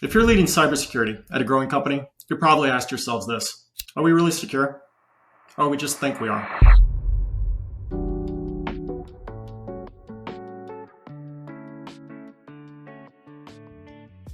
If you're leading cybersecurity at a growing company, you'll probably ask yourselves this: are we really secure? Or we just think we are?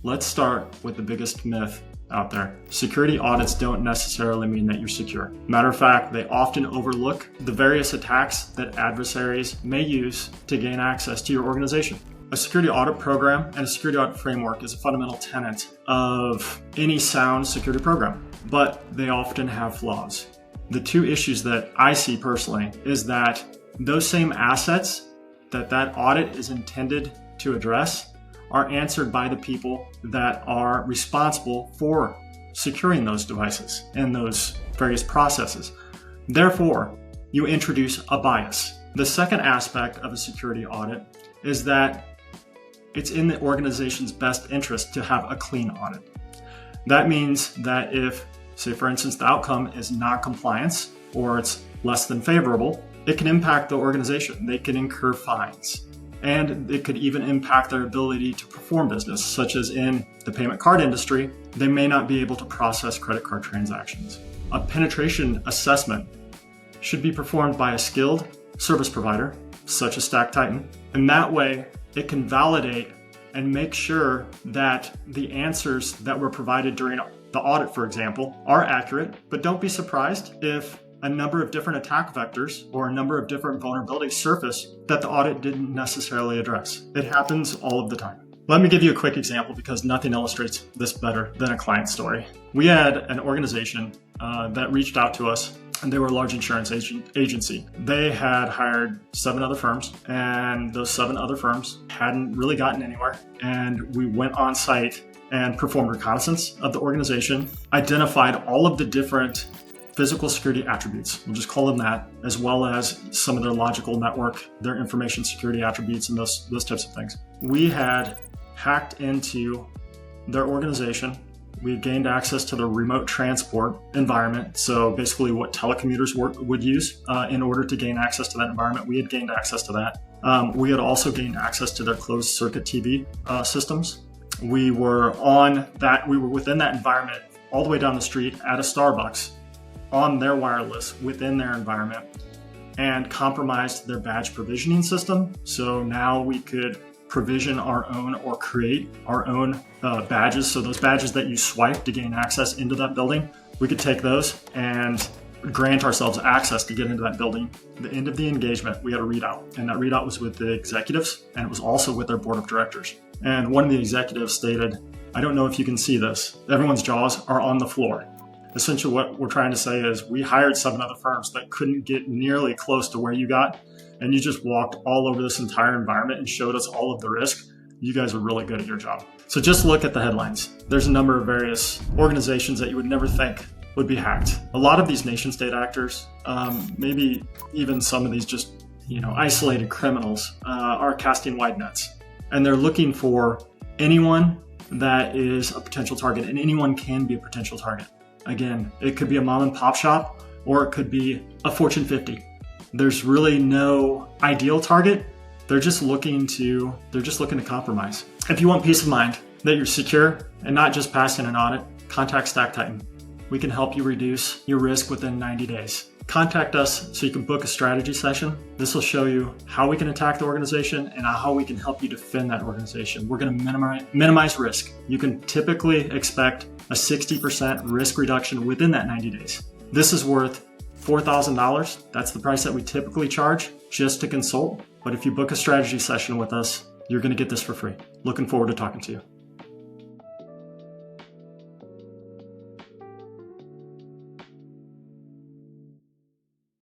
Let's start with the biggest myth out there. Security audits don't necessarily mean that you're secure. Matter of fact, they often overlook the various attacks that adversaries may use to gain access to your organization. A security audit program and a security audit framework is a fundamental tenet of any sound security program, but they often have flaws. The two issues that I see personally is that those same assets that audit is intended to address are answered by the people that are responsible for securing those devices and those various processes. Therefore, you introduce a bias. The second aspect of a security audit is that it's in the organization's best interest to have a clean audit. That means that if, say for instance, the outcome is non-compliance or it's less than favorable, it can impact the organization. They can incur fines. And it could even impact their ability to perform business, such as in the payment card industry, they may not be able to process credit card transactions. A penetration assessment should be performed by a skilled service provider, such as STACKTITAN, and that way it can validate and make sure that the answers that were provided during the audit, for example, are accurate. But don't be surprised if a number of different attack vectors or a number of different vulnerabilities surface that the audit didn't necessarily address. It happens all of the time. Let me give you a quick example because nothing illustrates this better than a client story. We had an organization that reached out to us, and they were a large insurance agency. They had hired 7 other firms, and those 7 other firms hadn't really gotten anywhere. And we went on site and performed reconnaissance of the organization, identified all of the different physical security attributes, we'll just call them that, as well as some of their logical network, their information security attributes, and those types of things. We had hacked into their organization. We had gained access to the remote transport environment. So basically what telecommuters would use in order to gain access to that environment. We had gained access to that. We had also gained access to their closed circuit TV systems. We were within that environment all the way down the street at a Starbucks on their wireless within their environment and compromised their badge provisioning system. So now we could provision our own or create our own badges. So those badges that you swipe to gain access into that building, we could take those and grant ourselves access to get into that building. At the end of the engagement, we had a readout, and that readout was with the executives, and it was also with their board of directors. And one of the executives stated, "I don't know if you can see this. Everyone's jaws are on the floor." Essentially what we're trying to say is we hired 7 other firms that couldn't get nearly close to where you got, and you just walked all over this entire environment and showed us all of the risk. You guys are really good at your job. So just look at the headlines. There's a number of various organizations that you would never think would be hacked. A lot of these nation state actors, maybe even some of these just isolated criminals, are casting wide nets. And they're looking for anyone that is a potential target, and anyone can be a potential target. Again, it could be a mom and pop shop, or it could be a Fortune 50. There's really no ideal target. They're just looking to compromise. If you want peace of mind that you're secure and not just passing an audit, contact STACKTITAN. We can help you reduce your risk within 90 days. Contact us so you can book a strategy session. This will show you how we can attack the organization and how we can help you defend that organization. We're going to minimize risk. You can typically expect a 60% risk reduction within that 90 days. This is worth $4,000. That's the price that we typically charge just to consult. But if you book a strategy session with us, you're going to get this for free. Looking forward to talking to you.